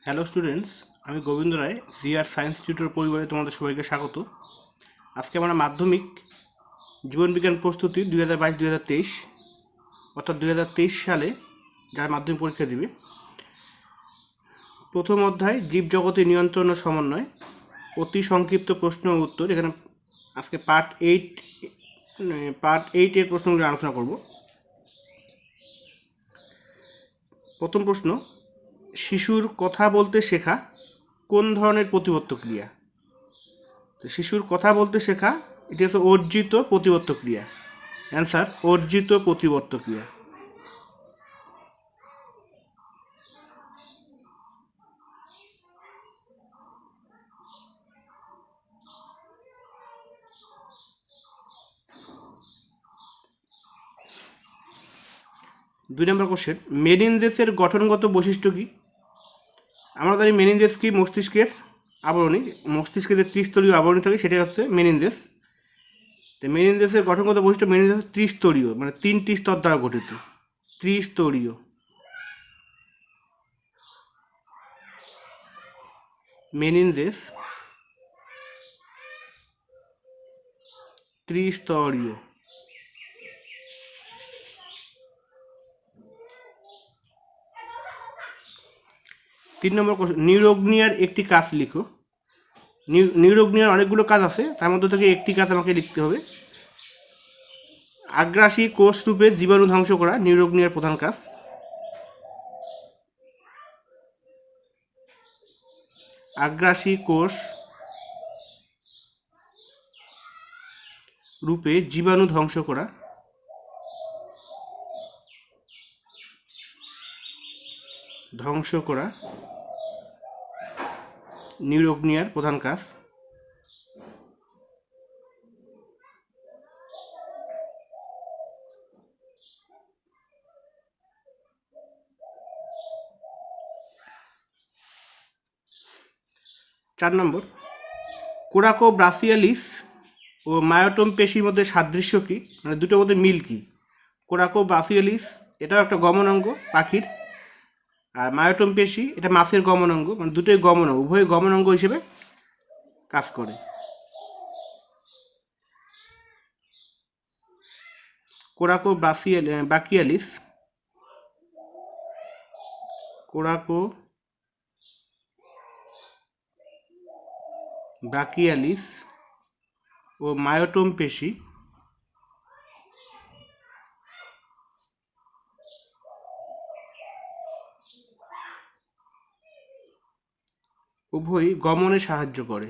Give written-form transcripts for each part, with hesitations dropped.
Hello students, আমি গোবিন্দ রায় GR science tutor পরিবারে তোমাদের সবাইকে স্বাগত। আজকে আমরা মাধ্যমিক জীবনবিজ্ঞান প্রস্তুতি 2022-2023 অর্থাৎ 2023 সালে যারা মাধ্যমিক পরীক্ষা দিবে প্রথম অধ্যায় জীবজগতে নিয়ন্ত্রণ ও সমন্বয়, অতি সংক্ষিপ্ত প্রশ্ন ও উত্তর। এখানে আজকে পার্ট 8 এর প্রশ্নগুলো আলোচনা করব। প্রথম প্রশ্ন, শিশুর কথা বলতে শেখা কোন ধরনের প্রতিবর্ত ক্রিয়া? শিশুর কথা বলতে শেখা এটি হচ্ছে অর্জিত প্রতিবর্ত ক্রিয়া। অ্যান্সার অর্জিত প্রতিবর্ত ক্রিয়া। দুই নম্বর কোশ্চেন, মেনিনজেসের গঠনগত বৈশিষ্ট্য কি? আমরা জানি মেনিনজেস কি মস্তিষ্কের আবরণী, মস্তিষ্কের যে ত্রিস্তরীয় আবরণী থাকে সেটাই হচ্ছে মেনিনজেস। তো মেনিনজেসের গঠনগত বৈশিষ্ট্য, মেনিনজেস ত্রিস্তরীয়, মানে 3টি স্তর দ্বারা গঠিত। ত্রিস্তরীয়। মেনিনজেস ত্রিস্তরীয়। 3 নম্বর কোশ্চেন, নিউরোগ্নিয়ার একটি কাজ লিখো। নিউরোগ্নিয়ার অনেকগুলো কাজ আছে, তার মধ্যে থেকে একটি কাজ আমাকে লিখতে হবে। আগ্রাসী কোষ রূপে জীবাণু ধ্বংস করা নিউরোগ্নিয়ার প্রধান কাজ। আগ্রাসী কোষ রূপে জীবাণু ধ্বংস করা নিউরোগ্নিয়ার প্রধান কাজ। চার নম্বর, কোরাকোব্রাসিয়ালিস ও মায়োটম পেশির মধ্যে সাদৃশ্য কি, মানে দুটোর মধ্যে মিল কি? কোরাকোব্রাসিয়ালিস এটাও একটা গমনাঙ্গ পাখির, আর মায়োটম পেশি এটা মাছের গমনাঙ্গ, মানে দুটোই গমনাঙ্গ, উভয় গমনাঙ্গ হিসেবে কাজ করে। কোরাকোব্রাসিয়ালিস ও মায়োটম পেশি উভয়ই গমনে সাহায্য করে।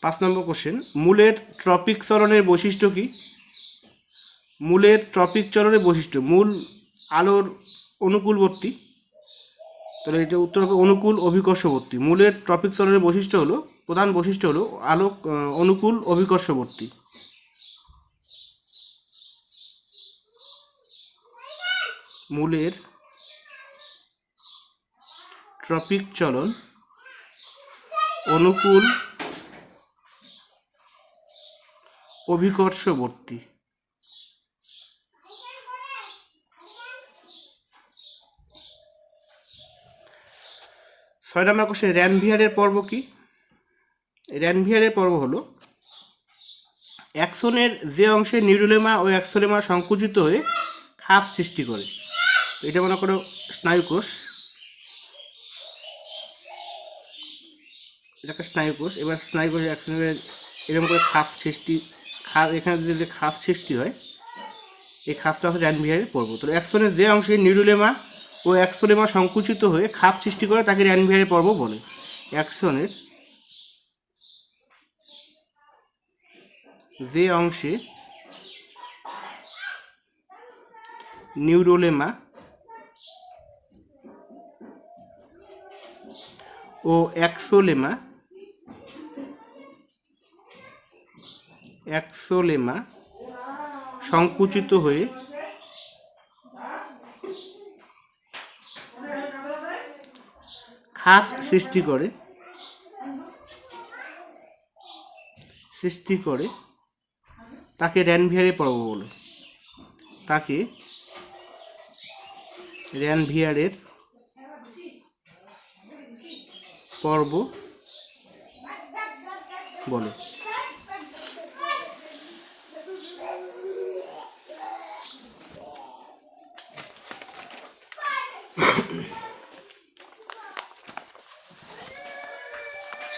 5 নম্বর কোশ্চেন, মূলের ট্রপিক চলনের বৈশিষ্ট্য কি? মূলের ট্রপিক চলনের বৈশিষ্ট্য, মূল আলোর অনুকূলবর্তী, তাহলে এটা উত্তর হবে অনুকূল অভিকর্ষবর্তী। মূলের ট্রপিক চলনের বৈশিষ্ট্য হলো, প্রধান বৈশিষ্ট্য হলো আলোক অনুকূল অভিকর্ষবর্তী। মূলের ট্রপিক চলন অনুকূল অভিকর্ষবর্তী। 6 নম্বর কোশ্চেন, র্যানভিয়ারের পর্ব কি? র্যানভিয়ারের পর্ব হলো অ্যাক্সনের যে অংশে নিউরোলেমা ও অ্যাক্সোলেমা সংকুচিত হয়ে খাস সৃষ্টি করে। এটা মনে করো স্নায়ুকোষ, এটাকে স্নায়ুকোষ। এবার স্নায়ুকোষের অ্যাক্সনের এরকম করে এখানে যে খাস সৃষ্টি হয়, এই খাসটা হচ্ছে র্যানভিয়ারের পর্ব। তো অ্যাক্সনের যে অংশে নিউরোলেমা ও অ্যাক্সোলেমা সংকুচিত হয়ে খাস সৃষ্টি করে তাকে র্যানভিয়ারের পর্ব বলে। অ্যাক্সনের যে অংশে নিউরোলেমা ও অ্যাক্সোলেমা সংকুচিত হয়ে খাস সৃষ্টি করে সৃষ্টি করে তাকে র্যানভিয়ারের পর্ব বলে। তাকে র্যানভিয়ারের পর্ব বলে।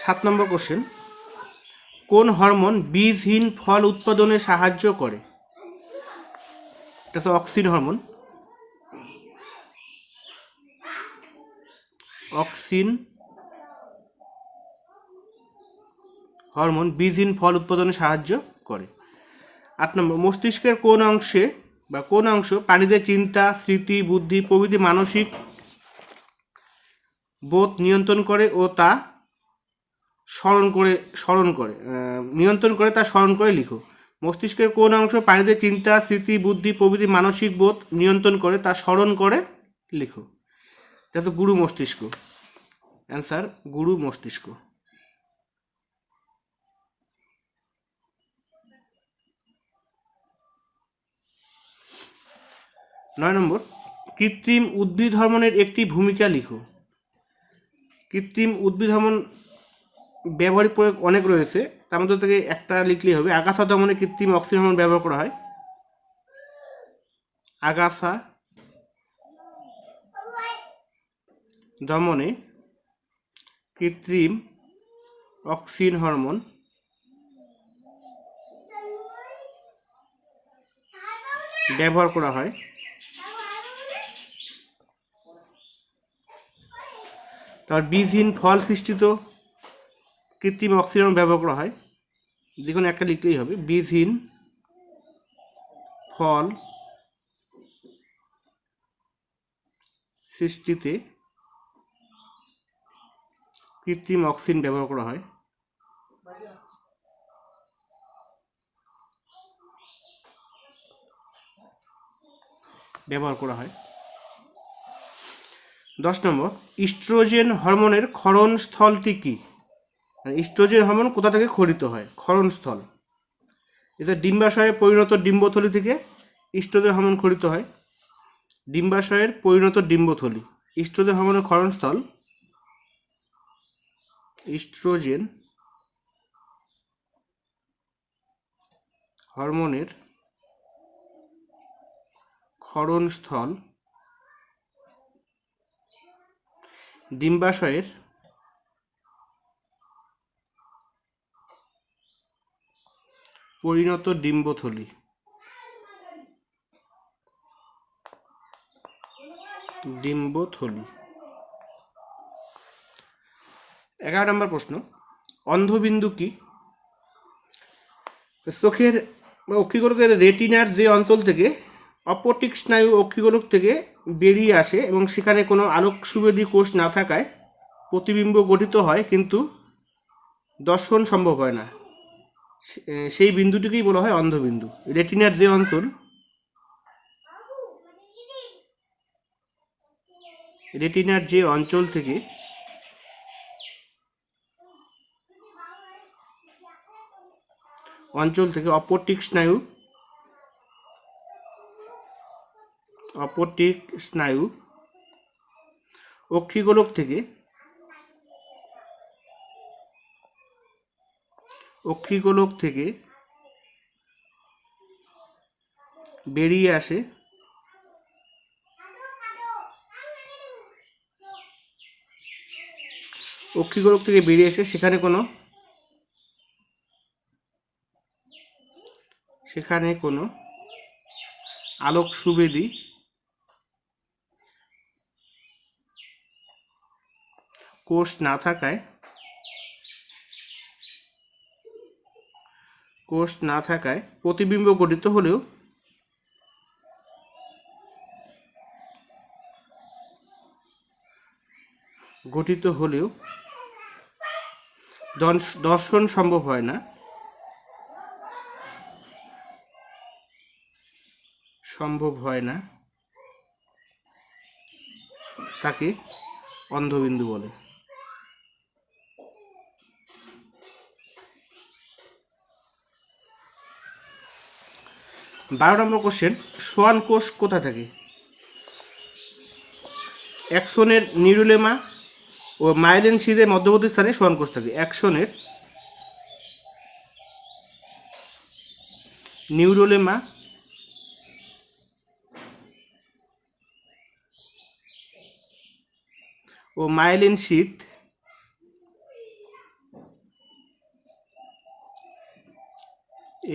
সাত নম্বর কোশ্চেন, কোন হরমোন বীজহীন ফল উৎপাদনে সাহায্য করে? এটা হচ্ছে অক্সিন হরমোন। অক্সিন হরমোন বীজহীন ফল উৎপাদনে সাহায্য করে। 8 নম্বর, মস্তিষ্কের কোন অংশে বা কোন অংশ প্রাণীদের চিন্তা, স্মৃতি, বুদ্ধি প্রভৃতি মানসিক বোধ নিয়ন্ত্রণ করে ও তা নিয়ন্ত্রণ করে তা স্মরণ করে লিখো। মস্তিষ্কের কোন অংশ প্রাণীদের চিন্তা, স্মৃতি, বুদ্ধি প্রভৃতি মানসিক বোধ নিয়ন্ত্রণ করে তা স্মরণ করে লিখো। এটা তো গুরু মস্তিষ্ক। অ্যান্সার গুরু মস্তিষ্ক। 9 নম্বর, কৃত্রিম উদ্ভিদ হরমোনের একটি ভূমিকা লিখো। কৃত্রিম উদ্ভিদ হরমোন ব্যবহারিক প্রয়োগ অনেক রয়েছে, তার মধ্যে থেকে একটা লিখলেই হবে। আগাছা দমনে কৃত্রিম অক্সিন হরমোন ব্যবহার করা হয়। আগাছা দমনে কৃত্রিম অক্সিন হরমোন ব্যবহার করা হয়। তার বীজহীন ফল সৃষ্টিত কৃত্রিম অক্সিন হরমোন ব্যবহার করা হয়। যে কোনো একটা লিখলেই হবে। বীজহীন ফল সৃষ্টিতে কৃত্রিম অক্সিন ব্যবহার করা হয়। ব্যবহার করা হয়। 10 নম্বর, ইস্ট্রোজেন হরমোনের ক্ষরণ স্থলটি কি? ইস্ট্রোজেন হরমোন কোথা থেকে ক্ষরিত হয়? ক্ষরণ স্থল। এটা ডিম্বাশয়ে পরিণত ডিম্বথলি থেকে ইস্ট্রোজেন হরমোন ক্ষরিত হয়। ডিম্বাশয়ের পরিণত ডিম্বথলি। ইস্ট্রোজেন হরমোনের ক্ষরণস্থল ইস্ট্রোজেন হরমোনের ক্ষরণস্থল ডিম্বাশয়ের পরিণত ডিম্বথলি। ডিম্বথলি। 11 নম্বর প্রশ্ন, অন্ধবিন্দু কি? চোখের বা অক্ষিগোলকের রেটিনার যে অঞ্চল থেকে অপটিক স্নায়ু অক্ষিগোলক থেকে বেরিয়ে আসে এবং সেখানে কোনো আলোক সুবেদী কোষ না থাকায় প্রতিবিম্ব গঠিত হয় কিন্তু দর্শন সম্ভব হয় না, সেই বিন্দুটিকেই বলা হয় অন্ধবিন্দু। রেটিনার যে অঞ্চল থেকে অপটিক স্নায়ু অক্ষিগোলক থেকে বেরিয়ে আসে সেখানে কোনো আলোক সুবেদী কোষ না থাকায় প্রতিবিম্ব গঠিত হলেও দর্শন সম্ভব হয় না, তাকে অন্ধবিন্দু বলে। 12 নম্বর কোশ্চেন, সোয়ান কোষ কোথায় থাকে? অ্যাক্সনের নিউরোলেমা ও মাইলিন শিথের মধ্যবর্তী স্থানে সোয়ান কোষ থাকে। অ্যাক্সনের নিউরোলেমা ও মাইলিন শিথ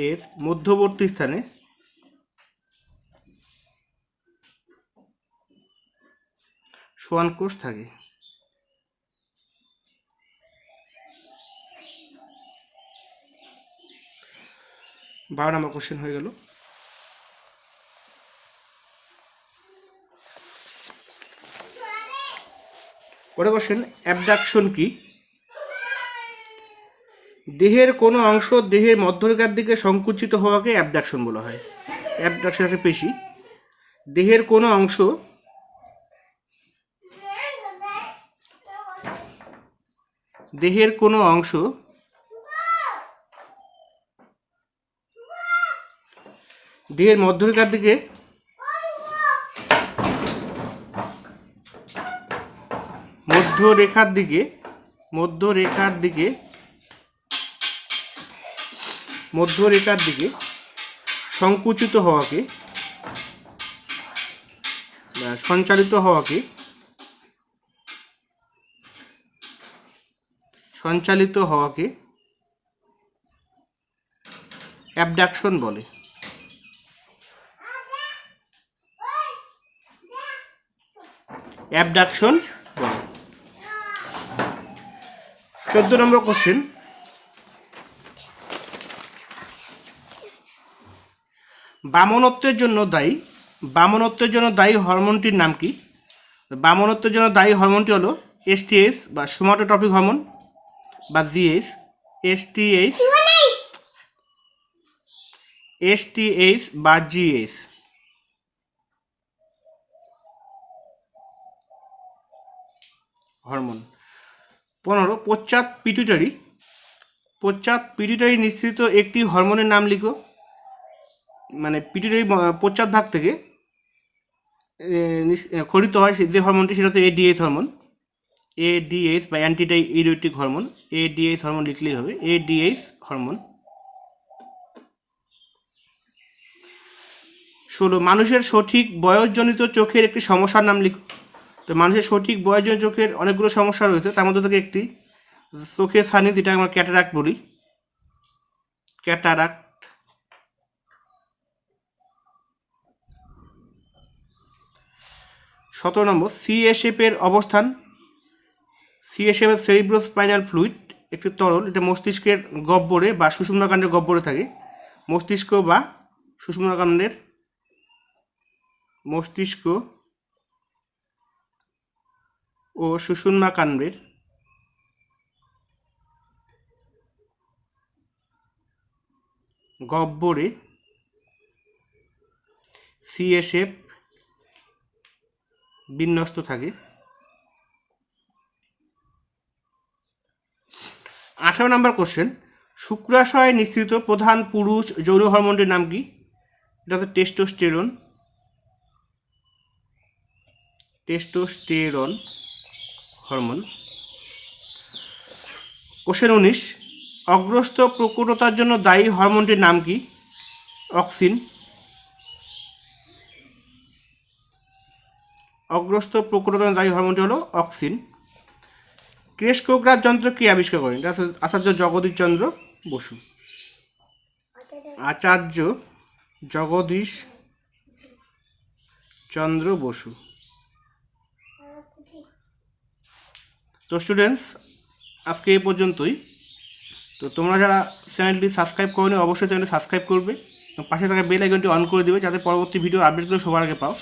এর মধ্যবর্তী স্থানে সোয়ান কোষ থাকে। বারো নম্বর কোশ্চেন হয়ে গেল। পরের কোশ্চেন, অ্যাবডাকশন কি? দেহের কোনো অংশ দেহের মধ্যরেখার দিকে সংকুচিত হওয়াকে অ্যাবডাকশন বলা হয়। অ্যাবডাকশন একটা পেশি। দেহের কোনো অংশ দেহের কোনো অংশ দেহের মধ্যরেখার দিকে মধ্যরেখার দিকে সংকুচিত হওয়াকে সঞ্চালিত হওয়াকে অ্যাবডাকশন বলে। অ্যাবডাকশন বলে। 14 নম্বর কোশ্চেন, বামনত্বের জন্য দায়ী হরমোনটির নাম কি? বামনত্বের জন্য দায়ী হরমোনটি হলো এসটিএইচ বা সোমাটোট্রপিক হরমোন বা জিএইচ। এসটিএইচ বা জিএইচ হরমোন। 15, পশ্চাৎ পিটুইটারি নিঃসৃত একটি হরমোনের নাম লিখো। মানে পিটুইটারি পশ্চাৎ ভাগ থেকে খরিত হয় যে হরমোনটি, সেটা হচ্ছে এডিএইচ হরমোন। এডিএইচ বা অ্যান্টিডাইউরেটিক হরমোন। এডিএইচ হরমোন লিখলেই হবে, এডিএইচ হরমোন। 16, মানুষের সঠিক বয়সজনিত চোখের একটি সমস্যার নাম লিখো। তো মানুষের সঠিক বয়সজনিত চোখের অনেকগুলো সমস্যা রয়েছে, তার মধ্যে থেকে একটি চোখের ছানি, যেটা আমরা ক্যাটারাক্ট বলি। ক্যাটারাক্ট। 17 নম্বর, সিএসএফের অবস্থান। সিএসএফ সেরিব্রোস্পাইনাল ফ্লুইড একটি তরল, এটা মস্তিষ্কের গহ্বরে বা সুষুম্নাকাণ্ডের গহ্বরে থাকে। মস্তিষ্ক ও সুষুম্নাকাণ্ডের গহ্বরে সিএসএফ বিন্যস্ত থাকে। 18 নম্বর কোশ্চেন, শুক্রাশয়ে নিঃসৃত প্রধান পুরুষ যৌন হরমোনটির নাম কি? এটা হচ্ছে টেস্টোস্টেরন হরমোন। কোশ্চেন 19, অগ্রস্ত প্রকটতার জন্য দায়ী হরমোনটির নাম কি? অক্সিন। অগ্রস্ত প্রকটতার দায়ী হরমোনটি হলো অক্সিন। ক্রেস্কোগ্রাফ যন্ত্র কে আবিষ্কার করেন? এটা আচার্য জগদীশ চন্দ্র বসু। আচার্য জগদীশ চন্দ্র বসু। তো স্টুডেন্টস, আজকে এই পর্যন্তই। তো তোমরা যারা চ্যানেলটি সাবস্ক্রাইব করোনি, অবশ্যই চ্যানেলটি সাবস্ক্রাইব করবে এবং পাশে থাকা বেল আইকনটি অন করে দেবে, যাতে পরবর্তী ভিডিও আপডেটগুলো সবার আগে পাও।